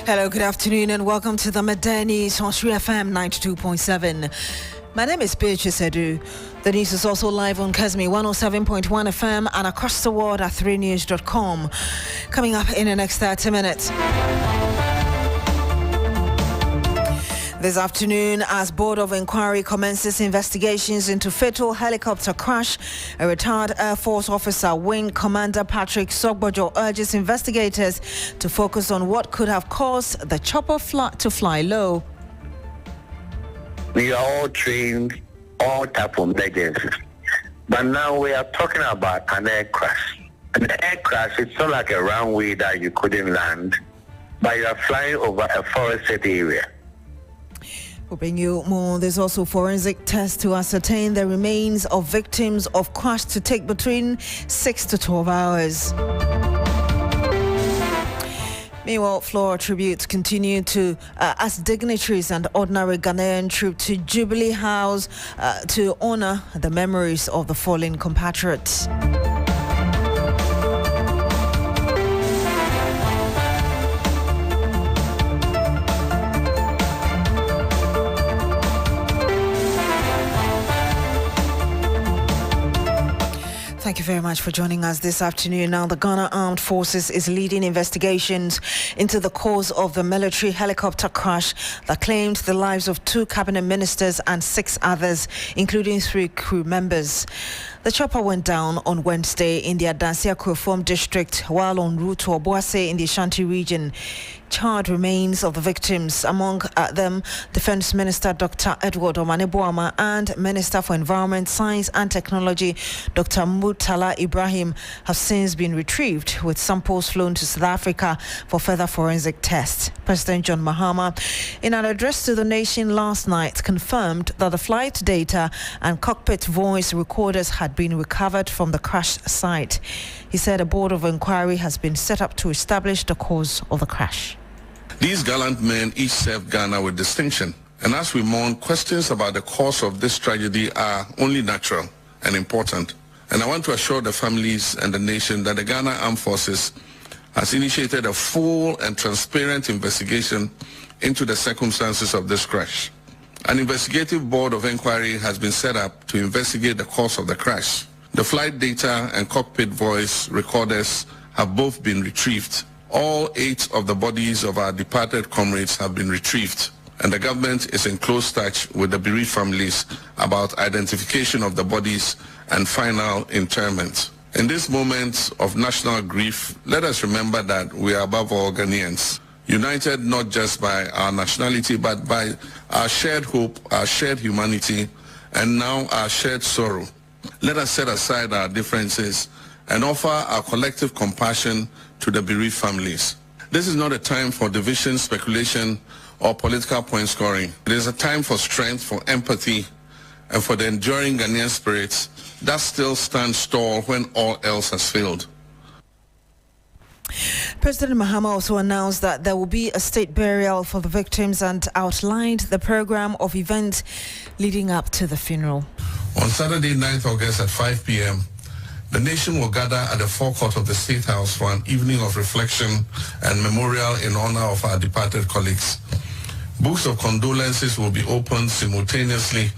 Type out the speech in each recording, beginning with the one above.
Hello, good afternoon, and welcome to the Midday News on Sri FM 92.7. My name is Beatrice Adu. The news is also live on Kesmi 107.1 FM and across the world at 3news.com. Coming up in the next 30 minutes. This afternoon, as Board of Inquiry commences investigations into fatal helicopter crash, a retired Air Force officer, Wing Commander Patrick Sogbojo, urges investigators to focus on what could have caused the chopper to fly low. We are all trained, all type of emergencies. But now we are talking about an air crash. An air crash is not like a runway that you couldn't land, but you are flying over a forested area. We'll bring you more. There's also forensic tests to ascertain the remains of victims of crash to take between 6 to 12 hours. Meanwhile, floral tributes continue to as dignitaries and ordinary Ghanaian troop to Jubilee House to honor the memories of the fallen compatriots. Thank you very much for joining us this afternoon. Now, the Ghana Armed Forces is leading investigations into the cause of the military helicopter crash that claimed the lives of 2 cabinet ministers and 6 others, including 3 crew members. The chopper went down on Wednesday in the Adansia Kurofom district while en route to Obuasi in the Ashanti region. Charred remains of the victims, among them Defense Minister Dr. Edward Omane-Boama and Minister for Environment, Science and Technology Dr. Murtala Ibrahim, have since been retrieved with samples flown to South Africa for further forensic tests. President John Mahama, in an address to the nation last night, confirmed that the flight data and cockpit voice recorders had been recovered from the crash site. He said a board of inquiry has been set up to establish the cause of the crash. These gallant men each served Ghana with distinction. And as we mourn, questions about the cause of this tragedy are only natural and important. And I want to assure the families and the nation that the Ghana Armed Forces has initiated a full and transparent investigation into the circumstances of this crash. An investigative board of inquiry has been set up to investigate the cause of the crash. The flight data and cockpit voice recorders have both been retrieved. All 8 of the bodies of our departed comrades have been retrieved, and the government is in close touch with the bereaved families about identification of the bodies and final interment. In this moment of national grief, let us remember that we are above all Ghanaians, united not just by our nationality but by our shared hope, our shared humanity, and now our shared sorrow. Let us set aside our differences and offer our collective compassion to the bereaved families. This is not a time for division, speculation, or political point scoring. It is a time for strength, for empathy, and for the enduring Ghanaian spirit that still stands tall when all else has failed. President Mahama also announced that there will be a state burial for the victims and outlined the program of events leading up to the funeral. On Saturday, 9th August at 5 p.m., the nation will gather at the forecourt of the State House for an evening of reflection and memorial in honor of our departed colleagues. Books of condolences will be opened simultaneously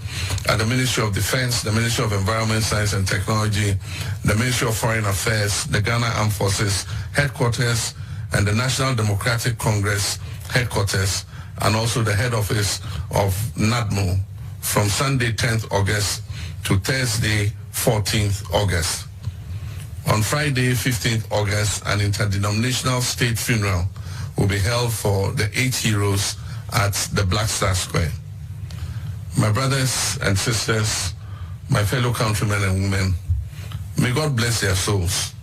at the Ministry of Defense, the Ministry of Environment, Science and Technology, the Ministry of Foreign Affairs, the Ghana Armed Forces headquarters, and the National Democratic Congress headquarters, and also the head office of NADMO from Sunday, 10th August to Thursday, 14th August. On Friday, 15th August, an interdenominational state funeral will be held for the 8 heroes at the Black Star Square. My brothers and sisters, my fellow countrymen and women, may God bless their souls,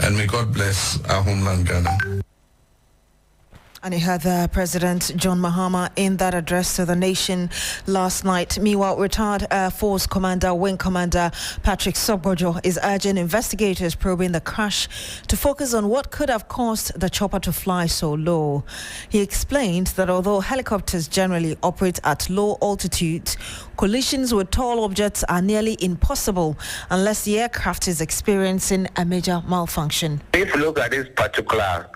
and may God bless our homeland, Ghana. And you heard President John Mahama in that address to the nation last night. Meanwhile, retired Air Force Commander, Wing Commander Patrick Sogbojo is urging investigators probing the crash to focus on what could have caused the chopper to fly so low. He explained that although helicopters generally operate at low altitudes, collisions with tall objects are nearly impossible unless the aircraft is experiencing a major malfunction. If you look at this particular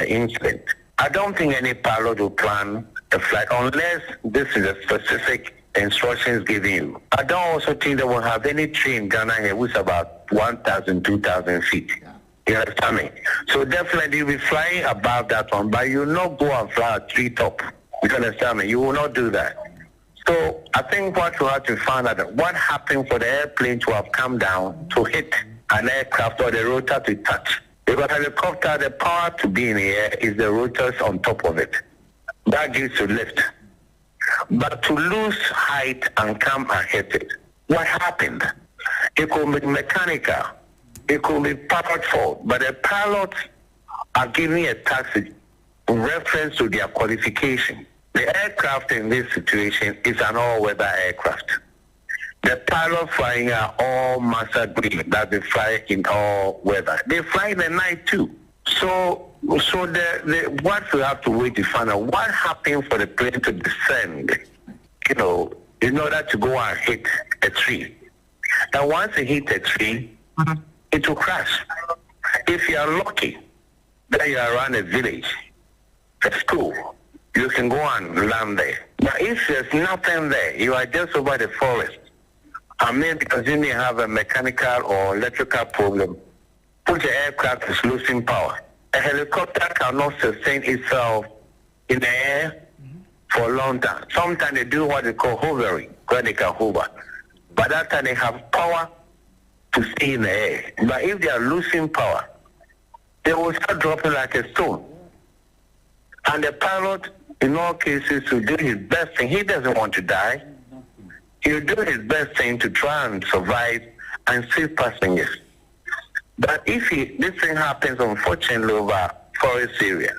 incident, I don't think any pilot will plan a flight unless this is a specific instructions given you. I don't also think they will have any tree in Ghana here which is about 1,000, 2,000 feet. You understand me? So definitely you'll be flying above that one, but you'll not go and fly a treetop. You understand me? You will not do that. So I think what you have to find out, what happened for the airplane to have come down to hit an aircraft or the rotor to touch. Because helicopter, the power to be in the air is the rotors on top of it. That gives you lift. But to lose height and come and hit it, what happened? It could be mechanical. It could be pilot fault. But the pilots are giving a taxi in reference to their qualification. The aircraft in this situation is an all-weather aircraft. The pilots flying are all master grade, that they fly in all weather. They fly in the night too. So what we have to wait to find out what happened for the plane to descend, in order to go and hit a tree. And once it hits a tree, it will crash. If you are lucky that you are around a village, a school, you can go and land there. But if there's nothing there, you are just over the forest, because you may have a mechanical or electrical problem, which the aircraft is losing power. A helicopter cannot sustain itself in the air for a long time. Sometimes they do what they call hovering, where they can hover. But that time they have power to stay in the air. But if they are losing power, they will start dropping like a stone. And the pilot, in all cases, will do his best thing. He doesn't want to die. He'll do his best thing to try and survive and save passengers. But if this thing happens, unfortunately, over forest area,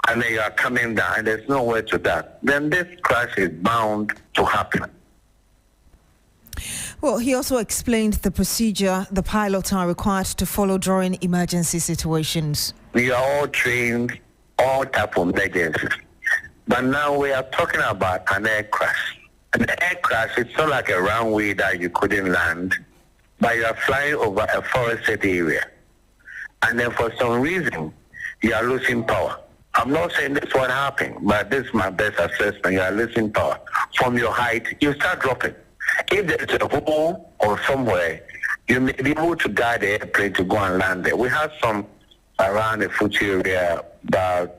and then you are coming down, and there's nowhere to that, then this crash is bound to happen. Well, he also explained the procedure the pilots are required to follow during emergency situations. We are all trained, all type of emergencies. But now we are talking about an air crash. An air crash, it's not like a runway that you couldn't land, but you are flying over a forested area. And then for some reason, you are losing power. I'm not saying this what happened, but this is my best assessment. You are losing power. From your height, you start dropping. If there's a hole or somewhere, you may be able to guide the airplane to go and land there. We had some around the Fuji area about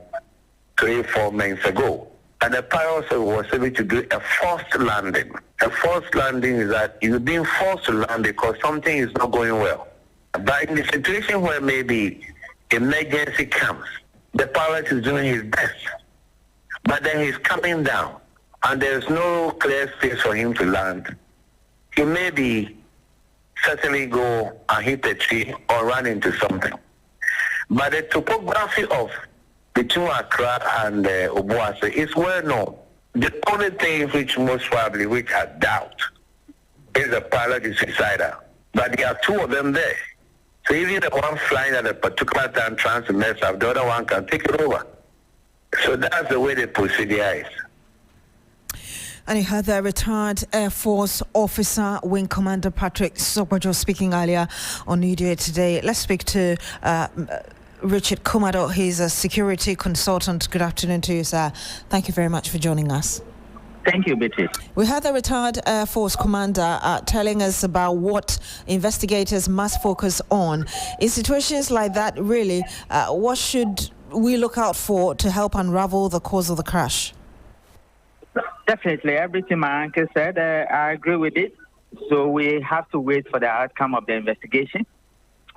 3-4 months ago. And the pilot was able to do a forced landing. A forced landing is that you're being forced to land because something is not going well. But in the situation where maybe emergency comes, the pilot is doing his best. But then he's coming down, and there's no clear space for him to land. He may certainly go and hit a tree or run into something. But the topography of between Accra and Obuasi is well known. The only thing which most probably, which I doubt, is the pilot is suicidal. But there are two of them there. So even the one flying at a particular time trying to mess up, the other one can take it over. So that's the way the procedure is. And you heard the retired Air Force officer, Wing Commander Patrick Sokwajo, speaking earlier on New Day today. Let's speak to Richard Kumado. He's a security consultant. Good afternoon to you, sir. Thank you very much for joining us. Thank you, Beatrice. We had the retired Air Force commander telling us about what investigators must focus on. In situations like that, really, what should we look out for to help unravel the cause of the crash? Definitely. Everything my uncle said, I agree with it. So we have to wait for the outcome of the investigation.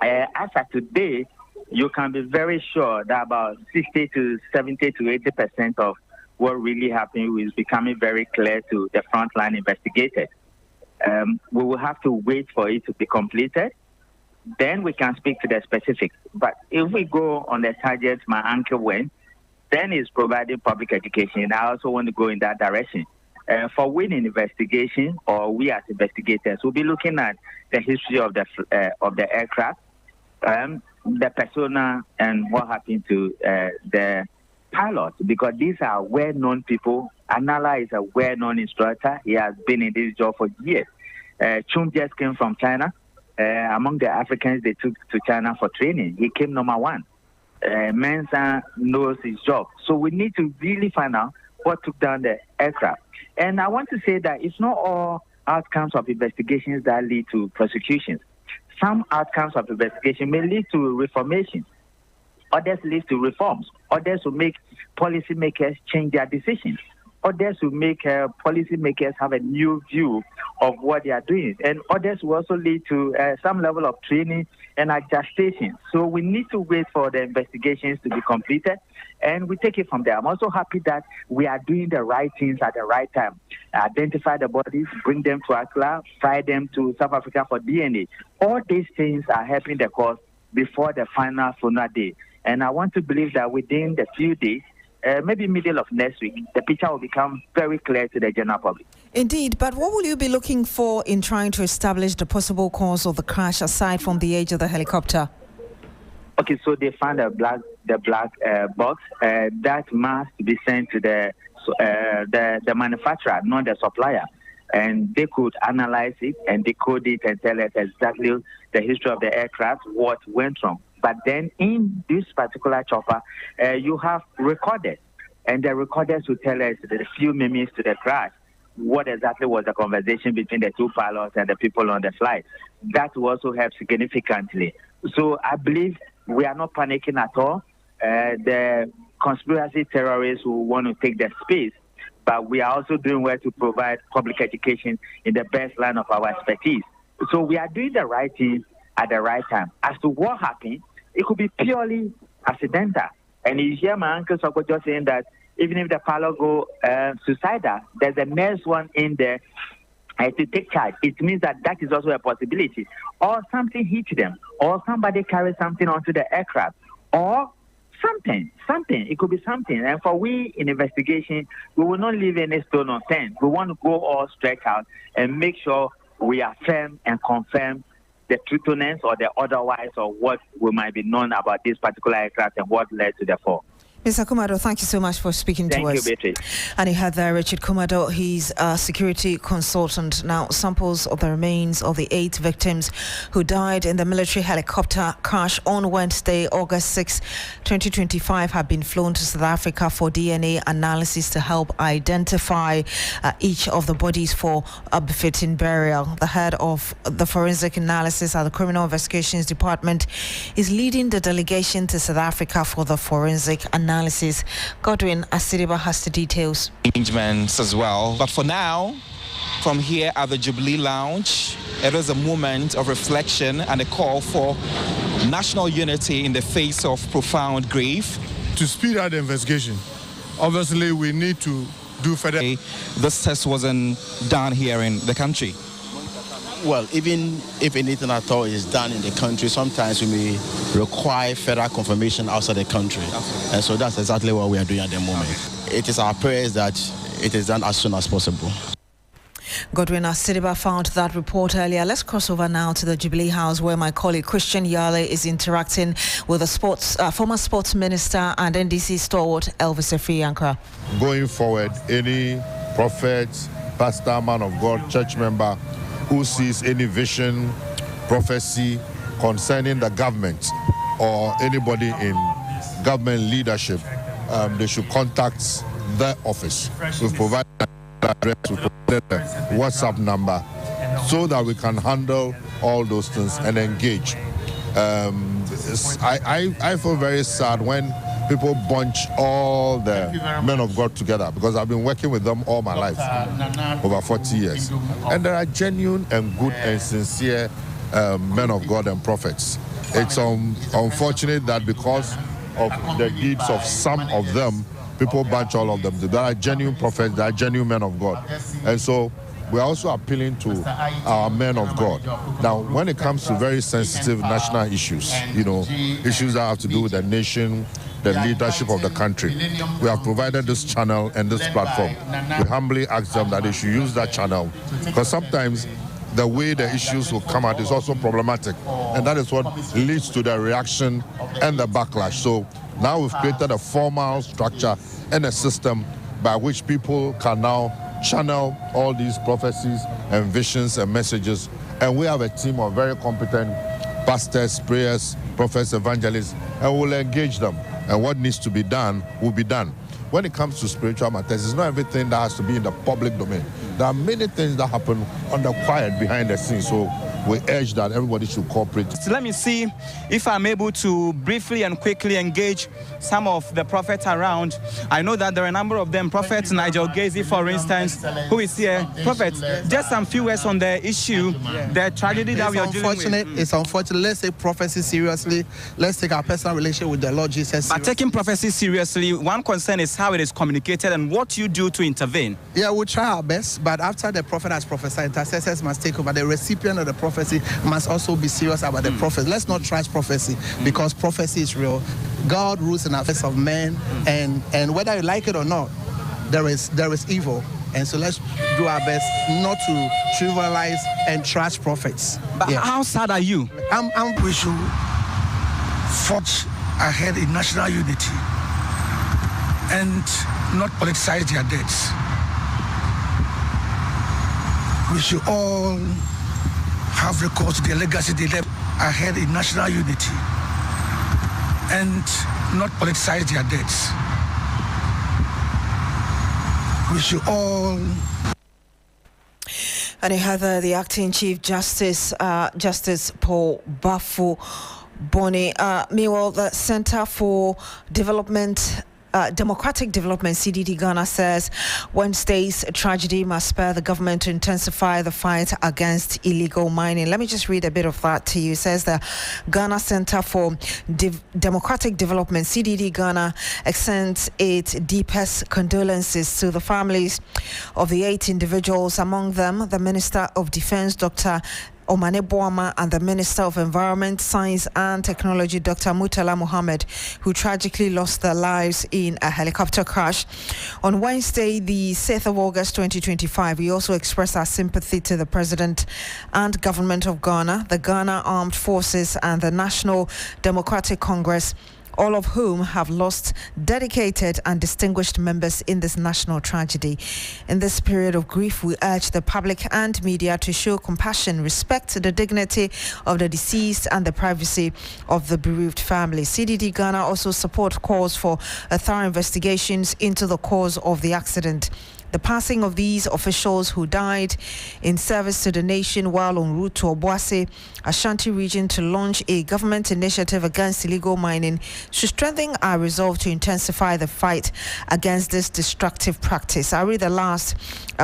As of today, you can be very sure that about 60 to 70 to 80% of what really happened is becoming very clear to the frontline investigators. We will have to wait for it to be completed. Then we can speak to the specifics. But if we go on the target my uncle went, then it's providing public education. I also want to go in that direction. For winning investigation, or we as investigators, we'll be looking at the history of the aircraft, the persona, and what happened to the pilot, because these are well-known people. Anala is a well-known instructor. He has been in this job for years. Chung just came from China. Among the Africans they took to China for training, he came number one. Mensah knows his job. So we need to really find out what took down the aircraft. And I want to say that it's not all outcomes of investigations that lead to prosecutions. Some outcomes of investigation may lead to reformation. Others lead to reforms. Others will make policymakers change their decisions. Others will make policymakers have a new view of what they are doing. And others will also lead to some level of training and adjustation. So we need to wait for the investigations to be completed, and we take it from there. I'm also happy that we are doing the right things at the right time. Identify the bodies, bring them to Accra, fly them to South Africa for DNA. All these things are helping the cause before the final funeral day. And I want to believe that within the few days, maybe middle of next week, the picture will become very clear to the general public. Indeed, but what will you be looking for in trying to establish the possible cause of the crash aside from the age of the helicopter? Okay, so they found the black box that must be sent to the manufacturer, not the supplier, and they could analyze it and decode it and tell us exactly the history of the aircraft, what went wrong. But then in this particular chopper, you have recorders, and the recorders will tell us the few minutes to the crash, what exactly was the conversation between the two pilots and the people on the flight. That will also help significantly. So I believe we are not panicking at all. The conspiracy terrorists will want to take the space, but we are also doing well to provide public education in the best line of our expertise. So we are doing the right thing at the right time. As to what happened, it could be purely accidental. And you hear my uncle Soko just saying that even if the pilot go suicidal, there's a next one in there to take charge. It means that is also a possibility. Or something hit them, or somebody carried something onto the aircraft, or something. It could be something. And for we in investigation, we will not leave any stone unturned. We want to go all stretch out and make sure we affirm and confirm the truthfulness or the otherwise or what we might be known about this particular aircraft and what led to the fall. Mr. Kumado, thank you so much for speaking to us. Thank you, Beatrice. And you heard there Richard Kumado. He's a security consultant. Now, samples of the remains of the 8 victims who died in the military helicopter crash on Wednesday, August 6, 2025, have been flown to South Africa for DNA analysis to help identify each of the bodies for a befitting burial. The head of the forensic analysis at the Criminal Investigations Department is leading the delegation to South Africa for the forensic analysis. Godwin Asidiba has the details. Arrangements as well. But for now, from here at the Jubilee Lounge, it is a moment of reflection and a call for national unity in the face of profound grief. To speed up the investigation, obviously we need to do further. This test wasn't done here in the country. Well, even if anything at all is done in the country, sometimes we may require further confirmation outside the country. And so that's exactly what we are doing at the moment. It is our prayers that it is done as soon as possible. Godwin Asidiba found that report earlier. Let's cross over now to the Jubilee House, where my colleague Christian Yale is interacting with the former sports minister and NDC stalwart Elvis Efi-Yankra. Going forward, any prophet, pastor, man of God, church member who sees any vision, prophecy concerning the government or anybody in government leadership, they should contact the office. We've provided an address, we've provided a WhatsApp number so that we can handle all those things and engage. I feel very sad when people bunch all the men of God together, because I've been working with them all my life, over 40 years. And there are genuine and good and sincere men of God and prophets. It's unfortunate that because of the deeds of some of them, people bunch all of them. There are genuine prophets, there are genuine men of God. And so we're also appealing to our men of God. Now, when it comes to very sensitive national issues, issues that have to do with the nation, the leadership of the country, we have provided this channel and this platform. We humbly ask them that they should use that channel, because sometimes the way the issues will come out is also problematic, and that is what leads to the reaction and the backlash. So now we've created a formal structure and a system by which people can now channel all these prophecies and visions and messages, and we have a team of very competent pastors, prayers, prophets, evangelists, and we'll engage them. And what needs to be done will be done. When it comes to spiritual matters, it's not everything that has to be in the public domain. There are many things that happen under quiet behind the scenes. So we urge that everybody should cooperate. So let me see if I'm able to briefly and quickly engage some of the prophets around. I know that there are a number of them. Prophet Nigel Gazy, for instance, who is here. Prophet, just some few words on the issue, the tragedy that we are dealing with. It's unfortunate. Let's take prophecy seriously. Let's take our personal relationship with the Lord Jesus seriously. But taking prophecy seriously, one concern is how it is communicated and what you do to intervene. Yeah, we'll try our best, but after the prophet has prophesied, intercessors must take over. The recipient of the prophecy must also be serious about the prophecy. Let's not trash prophecy, because prophecy is real. God rules in the affairs of men, and whether you like it or not, there is evil. And so let's do our best not to trivialize and trash prophets. But how sad are you? We should forge ahead in national unity and not politicize their deaths. We should all have recourse to their legacy they left ahead in national unity and not politicize their deaths. We should all... And you have the acting Chief Justice, Justice Paul Bafo Boni. Meanwhile, the Center for Democratic Development, CDD Ghana, says Wednesday's tragedy must spur the government to intensify the fight against illegal mining. Let me just read a bit of that to you. It says the Ghana Center for Democratic Development, CDD Ghana, extends its deepest condolences to the families of the 8 individuals, among them the Minister of Defense, Dr. Omane Boama, and the Minister of Environment, Science and Technology, Dr. Mutala Mohammed, who tragically lost their lives in a helicopter crash. On Wednesday, the 6th of August 2025, we also expressed our sympathy to the President and Government of Ghana, the Ghana Armed Forces, and the National Democratic Congress, all of whom have lost dedicated and distinguished members in this national tragedy. In this period of grief, we urge the public and media to show compassion, respect the dignity of the deceased and the privacy of the bereaved family. CDD Ghana also support calls for thorough investigations into the cause of the accident. The passing of these officials who died in service to the nation while en route to Obuasi, Ashanti region, to launch a government initiative against illegal mining should strengthen our resolve to intensify the fight against this destructive practice. I read the last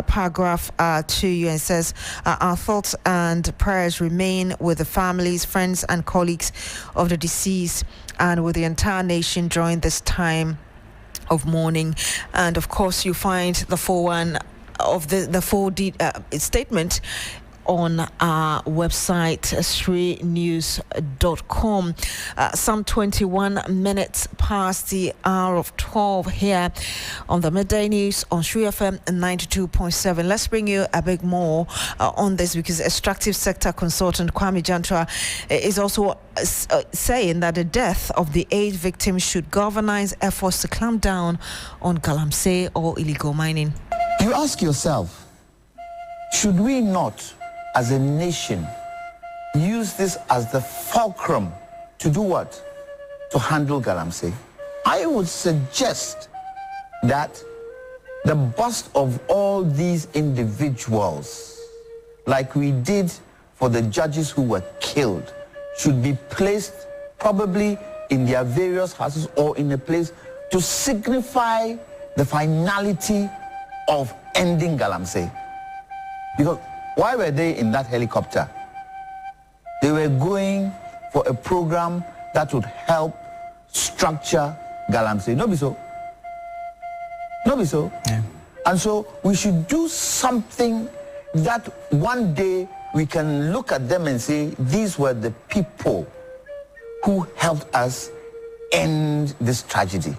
paragraph to you, and says, our thoughts and prayers remain with the families, friends and colleagues of the deceased and with the entire nation during this time of mourning. And of course, you find the full one of the full statement on our website, srenews.com. Some 21 minutes past the hour of 12 here on the Midday News on Sri FM 92.7. Let's bring you a bit more on this, because extractive sector consultant Kwame Jantua is also saying that the death of the 8 victims should galvanize efforts to clamp down on galamsey or illegal mining. You ask yourself, should we not, as a nation, use this as the fulcrum to do what? To handle galamsey? I would suggest that the bust of all these individuals, like we did for the judges who were killed, should be placed probably in their various houses or in a place to signify the finality of ending galamsey. Because why were they in that helicopter? They were going for a program that would help structure galamsey. No be so? No be so? Yeah. And so we should do something that one day we can look at them and say, these were the people who helped us end this tragedy.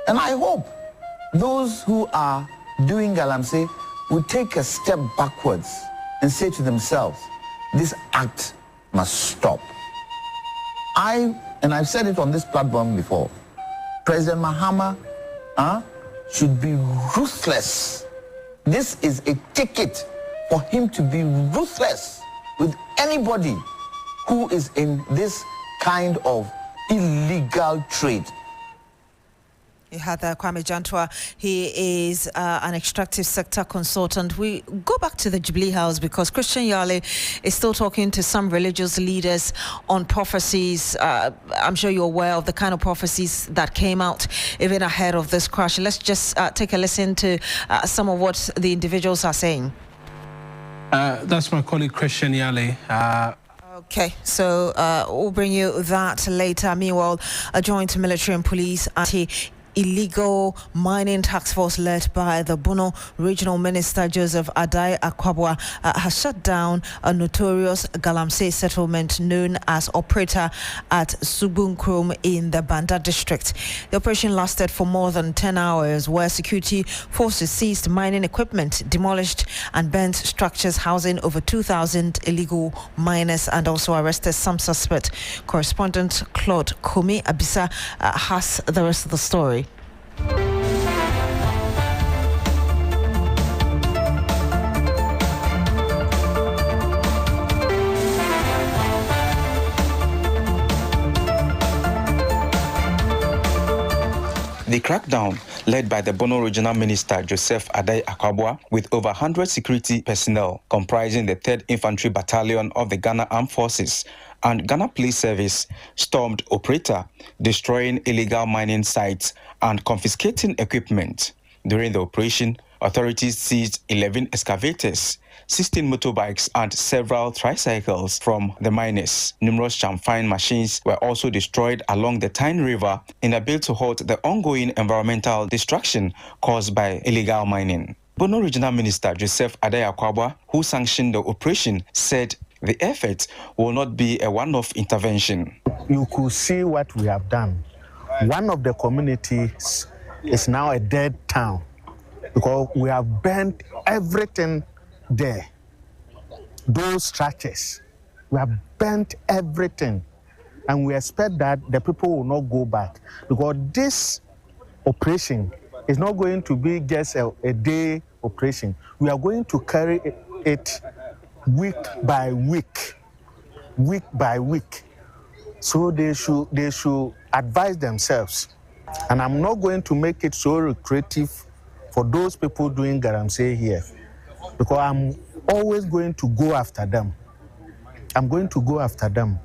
And I hope those who are doing galamsey will take a step backwards and say to themselves, this act must stop. And I've said it on this platform before, President Mahama should be ruthless. This is a ticket for him to be ruthless with anybody who is in this kind of illegal trade. You had Kwame Jantua. He is an extractive sector consultant. We go back to the Jubilee House because Christian Yale is still talking to some religious leaders on prophecies. I'm sure you're aware of the kind of prophecies that came out even ahead of this crash. Let's just take a listen to some of what the individuals are saying. That's my colleague Christian Yale. Okay, so we'll bring you that later. Meanwhile, a joint military and police illegal mining task force led by the Bono Regional Minister Joseph Adai Akwabwa has shut down a notorious Galamsey settlement known as Operator at Subunkrom in the Banda district. The operation lasted for more than 10 hours, where security forces seized mining equipment, demolished and burnt structures housing over 2,000 illegal miners, and also arrested some suspects. Correspondent Claude Kumi Abisa has the rest of the story. The crackdown, led by the Bono Regional Minister Joseph Adai Akwabwa, with over 100 security personnel comprising the 3rd Infantry Battalion of the Ghana Armed Forces and Ghana Police Service, stormed Operator, destroying illegal mining sites and confiscating equipment. During the operation, authorities seized 11 excavators, 16 motorbikes and several tricycles from the miners. Numerous chamfine machines were also destroyed along the Tyne River in a bid to halt the ongoing environmental destruction caused by illegal mining. Bono Regional Minister Joseph Adai Akwabwa, who sanctioned the operation, said the effort will not be a one-off intervention. You could see what we have done. One of the communities is now a dead town because we have burnt everything there. Those structures, we have burnt everything, and we expect that the people will not go back because this operation is not going to be just a day operation. We are going to carry it week by week. So they should advise themselves. And I'm not going to make it so lucrative for those people doing Galamsey here, because I'm always going to go after them. I'm going to go after them.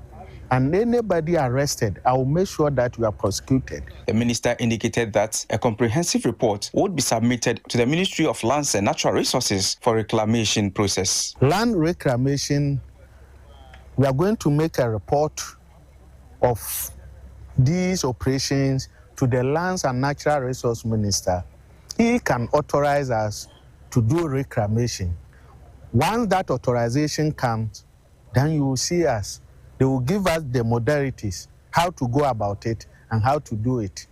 And anybody arrested, I will make sure that we are prosecuted. The minister indicated that a comprehensive report would be submitted to the Ministry of Lands and Natural Resources for reclamation process. Land reclamation, we are going to make a report of these operations to the Lands and Natural Resource Minister. He can authorize us to do reclamation. Once that authorization comes, then you will see us. They will give us the modalities, how to go about it and how to do it.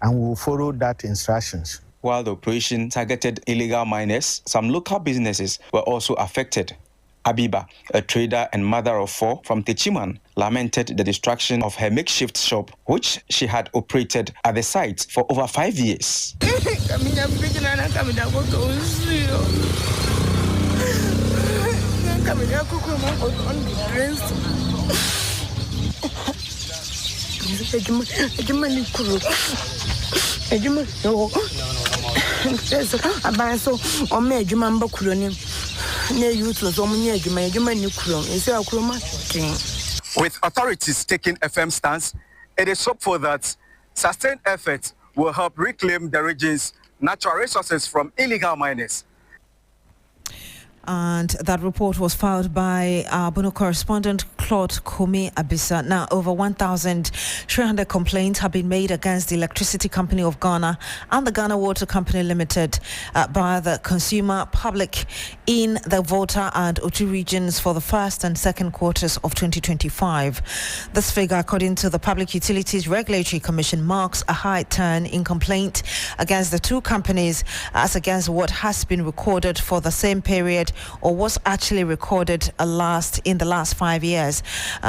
And we will follow that instructions. While the operation targeted illegal miners, some local businesses were also affected. Abiba, a trader and mother of 4 from Techiman, lamented the destruction of her makeshift shop, which she had operated at the site for over 5 years. With authorities taking a firm stance, it is hopeful that sustained efforts will help reclaim the region's natural resources from illegal miners. And that report was filed by our Bono correspondent Claude Kumi Abisa. Now, over 1,300 complaints have been made against the Electricity Company of Ghana and the Ghana Water Company Limited by the consumer public in the Volta and Otu regions for the first and second quarters of 2025. This figure, according to the Public Utilities Regulatory Commission, marks a high turn in complaint against the two companies as against what has been recorded for the same period or was actually recorded in the last 5 years.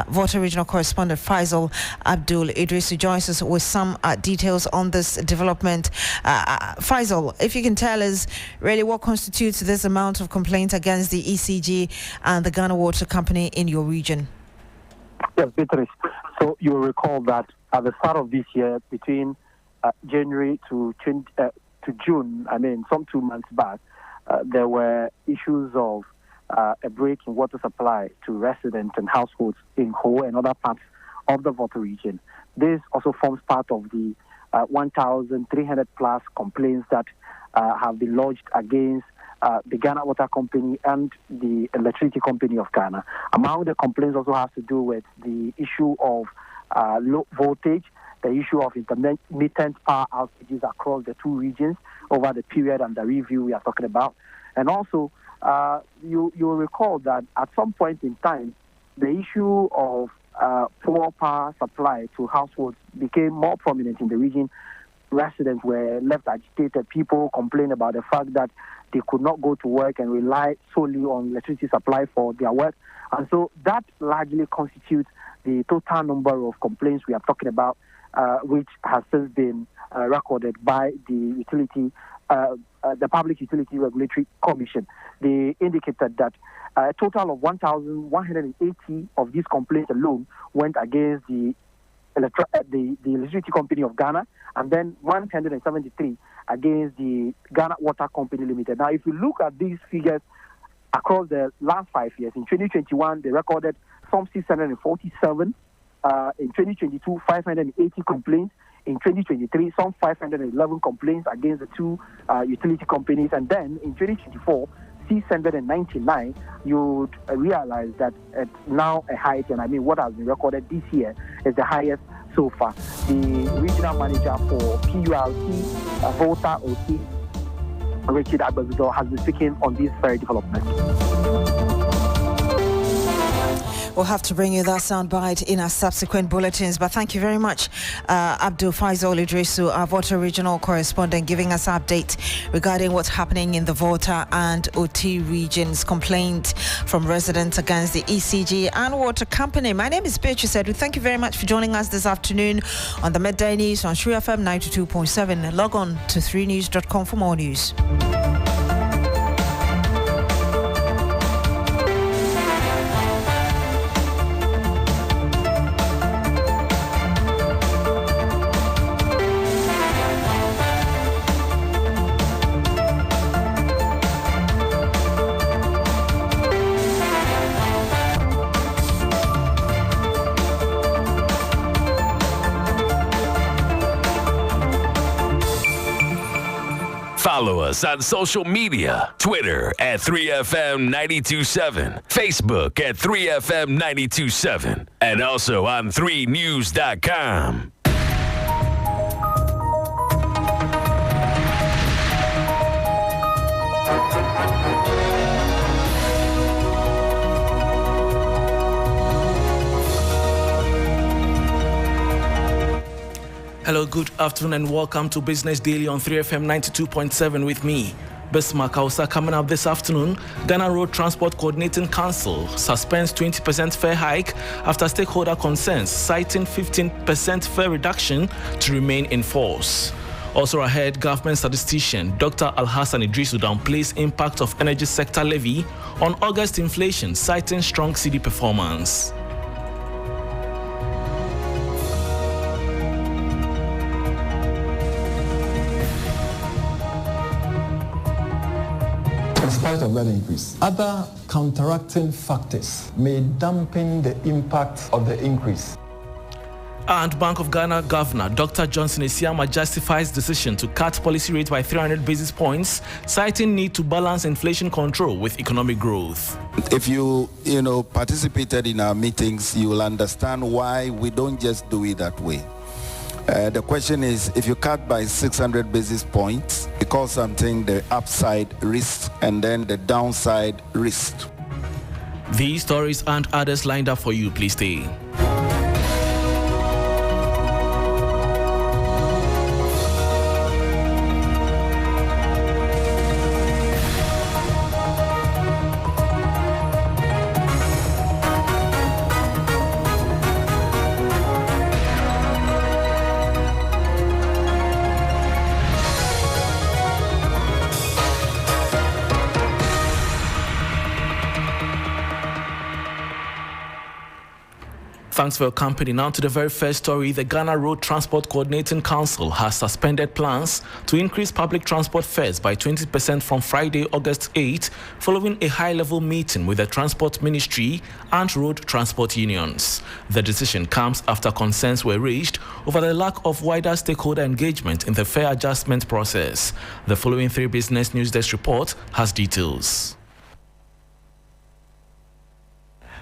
Volta Regional Correspondent Faisal Abdul Idris joins us with some details on this development. Faisal, if you can tell us really what constitutes this amount of complaints against the ECG and the Ghana Water Company in your region. Yes, Beatrice. So you will recall that at the start of this year, between January to June, some 2 months back, there were issues of a break in water supply to residents and households in Ho and other parts of the Volta region. This also forms part of the 1,300 plus complaints that have been lodged against the Ghana Water Company and the Electricity Company of Ghana. Among the complaints also has to do with the issue of low voltage, the issue of intermittent power outages across the two regions over the period and the review we are talking about. And also, you will recall that at some point in time, the issue of poor power supply to households became more prominent in the region. Residents were left agitated. People complained about the fact that they could not go to work and rely solely on electricity supply for their work. And so that largely constitutes the total number of complaints we are talking about, which has since been recorded by the Public Utility Regulatory Commission. They indicated that a total of 1,180 of these complaints alone went against the Electricity Company of Ghana, and then 173 against the Ghana Water Company Limited. Now, if you look at these figures across the last 5 years, in 2021, they recorded some 647. In 2022, 580 complaints. In 2023, some 511 complaints against the two utility companies. And then in 2024, 699, you would realize that it's now a height. And what has been recorded this year is the highest so far. The regional manager for PULC, Volta OT, Richard Agbazudo, has been speaking on this very development. We'll have to bring you that soundbite in our subsequent bulletins. But thank you very much, Abdul Faisal Idrisu, our Volta regional correspondent, giving us update regarding what's happening in the Volta and OT regions. Complaint from residents against the ECG and water company. My name is Beatrice Adu. Thank you very much for joining us this afternoon on the Midday News on Shri FM 92.7. Log on to 3news.com for more news. Follow us on social media, Twitter at 3FM927, Facebook at 3FM927, and also on 3news.com. Hello, good afternoon and welcome to Business Daily on 3FM 92.7 with me, Bismarck Hausa. Coming up this afternoon, Ghana Road Transport Coordinating Council suspends 20% fare hike after stakeholder concerns, citing 15% fare reduction to remain in force. Also ahead, government statistician Dr. Alhassan Idrisu downplays impact of energy sector levy on August inflation, citing strong cedi performance. In spite of that increase, other counteracting factors may dampen the impact of the increase. And Bank of Ghana Governor Dr. Johnson Esiama justifies decision to cut policy rate by 300 basis points, citing need to balance inflation control with economic growth. If you participated in our meetings, you will understand why we don't just do it that way. The question is, if you cut by 600 basis points, we call something the upside risk and then the downside risk. These stories and others lined up for you. Please stay. Thanks for your company. Now to the very first story. The Ghana Road Transport Coordinating Council has suspended plans to increase public transport fares by 20% from Friday, August 8, following a high-level meeting with the Transport Ministry and road transport unions. The decision comes after concerns were raised over the lack of wider stakeholder engagement in the fare adjustment process. The following 3 Business News Desk report has details.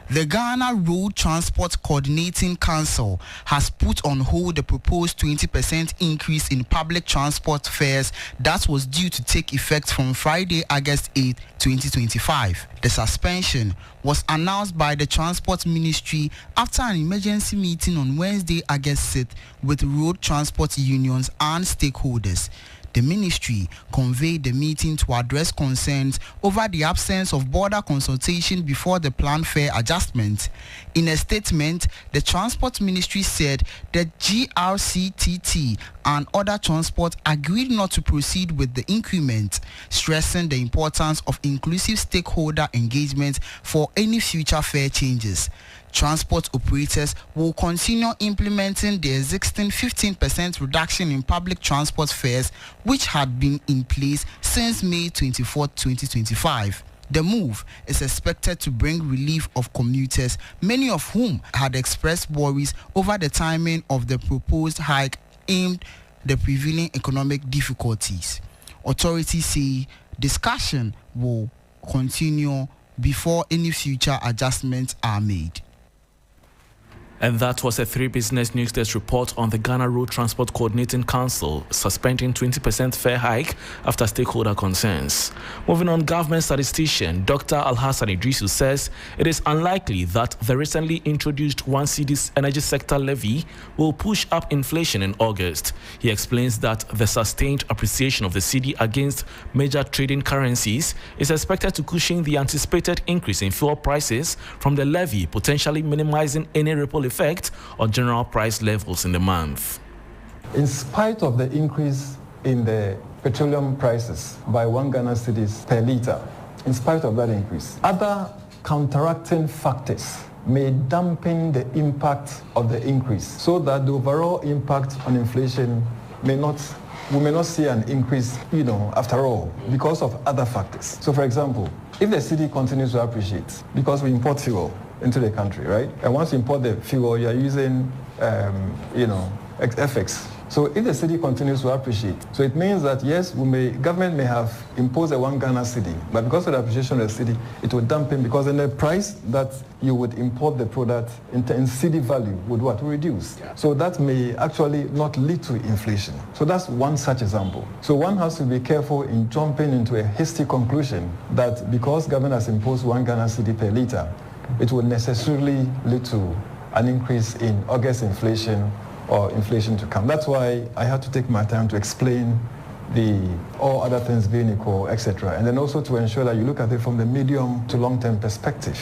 The Ghana Road Transport Coordinating Council has put on hold the proposed 20% increase in public transport fares that was due to take effect from Friday, August 8, 2025. The suspension was announced by the Transport Ministry after an emergency meeting on Wednesday, August 6, with road transport unions and stakeholders. The ministry convened the meeting to address concerns over the absence of border consultation before the planned fare adjustment. In a statement, the Transport Ministry said that GRCTT and other transport agreed not to proceed with the increment, stressing the importance of inclusive stakeholder engagement for any future fare changes. Transport operators will continue implementing the existing 15% reduction in public transport fares, which had been in place since May 24, 2025. The move is expected to bring relief of commuters, many of whom had expressed worries over the timing of the proposed hike aimed at the prevailing economic difficulties. Authorities say discussion will continue before any future adjustments are made. And that was a 3 Business News Desk report on the Ghana Road Transport Coordinating Council suspending 20% fare hike after stakeholder concerns. Moving on, government statistician Dr. Alhassan Idrisu says it is unlikely that the recently introduced 1 cedi's energy sector levy will push up inflation in August. He explains that the sustained appreciation of the cedi against major trading currencies is expected to cushion the anticipated increase in fuel prices from the levy, potentially minimizing any ripple effect on general price levels in the month. In spite of the increase in the petroleum prices by 1 Ghana cedis per litre, in spite of that increase, other counteracting factors may dampen the impact of the increase so that the overall impact on inflation we may not see an increase, after all, because of other factors. So for example, if the cedi continues to appreciate, because we import fuel into the country, right? And once you import the fuel, you're using, FX. So if the cedi continues to appreciate, so it means that yes, government may have imposed a 1 Ghana cedi, but because of the appreciation of the cedi, it would dampen because then the price that you would import the product in cedi value would reduce. Yeah. So that may actually not lead to inflation. So that's one such example. So one has to be careful in jumping into a hasty conclusion that because government has imposed 1 Ghana cedi per litre, it will necessarily lead to an increase in August inflation or inflation to come. That's why I had to take my time to explain all other things being equal, etc. And then also to ensure that you look at it from the medium to long-term perspective.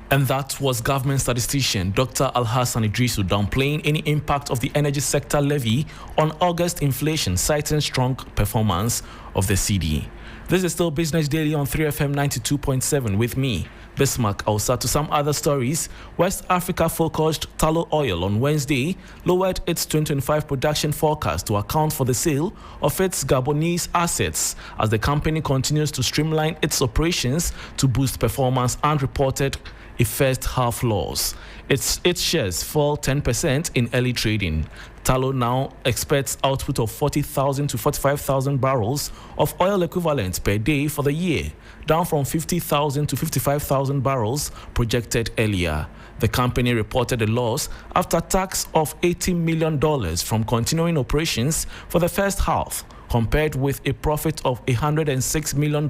And that was government statistician Dr. Alhassan Idrisu downplaying any impact of the energy sector levy on August inflation, citing strong performance of the cedi. This is still Business Daily on 3FM 92.7 with me, Bismarck. Also to some other stories. West Africa-focused Tallow Oil on Wednesday lowered its 2025 production forecast to account for the sale of its Gabonese assets as the company continues to streamline its operations to boost performance and reported a first half loss. Its shares fell 10% in early trading. Tallow now expects output of 40,000 to 45,000 barrels of oil equivalent per day for the year, down from 50,000 to 55,000 barrels projected earlier. The company reported a loss after tax of $80 million from continuing operations for the first half, compared with a profit of $106 million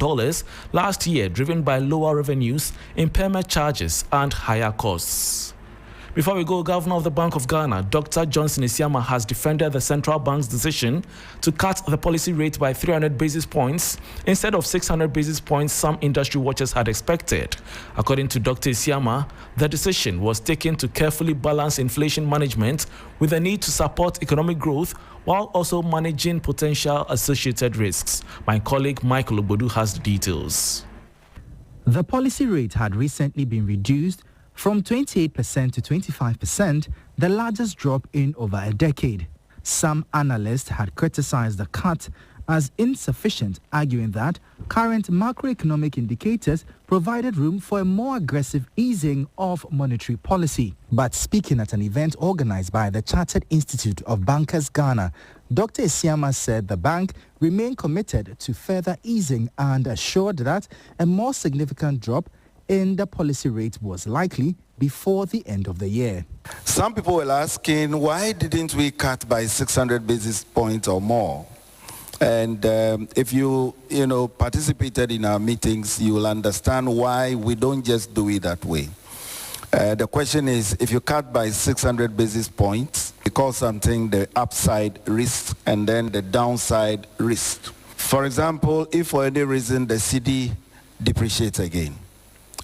last year, driven by lower revenues, impairment charges, and higher costs. Before we go, Governor of the Bank of Ghana, Dr. Johnson Isiama, has defended the central bank's decision to cut the policy rate by 300 basis points instead of 600 basis points some industry watchers had expected. According to Dr. Isiama, the decision was taken to carefully balance inflation management with the need to support economic growth while also managing potential associated risks. My colleague Michael Obodu has the details. The policy rate had recently been reduced from 28% to 25%, the largest drop in over a decade. Some analysts had criticized the cut as insufficient, arguing that current macroeconomic indicators provided room for a more aggressive easing of monetary policy. But speaking at an event organized by the Chartered Institute of Bankers Ghana, Dr. Isiama said the bank remained committed to further easing and assured that a more significant drop in the policy rate was likely before the end of the year. Some people were asking, why didn't we cut by 600 basis points or more? And if you participated in our meetings, you will understand why we don't just do it that way. The question is, if you cut by 600 basis points, we call something the upside risk and then the downside risk. For example, if for any reason the cedi depreciates again,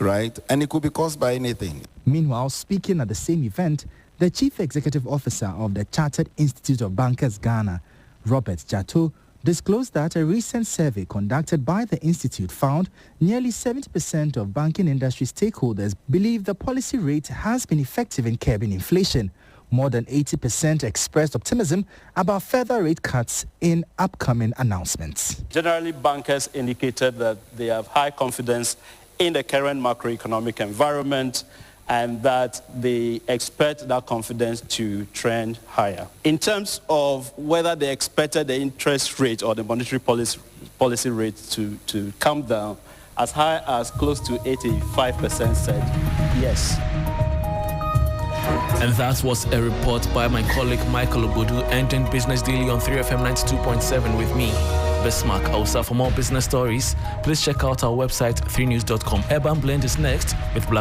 right? And it could be caused by anything. Meanwhile, speaking at the same event, the Chief Executive Officer of the Chartered Institute of Bankers Ghana, Robert Jato, disclosed that a recent survey conducted by the institute found nearly 70% of banking industry stakeholders believe the policy rate has been effective in curbing inflation. More than 80% expressed optimism about further rate cuts in upcoming announcements. Generally, bankers indicated that they have high confidence in the current macroeconomic environment and that they expect that confidence to trend higher. In terms of whether they expected the interest rate or the monetary policy rate to come down, as high as close to 85% said yes. And that was a report by my colleague Michael Obodu, ending Business Daily on 3FM 92.7 with me, Bismarck Ausa. For more business stories, please check out our website 3news.com. Urban Blend is next with Black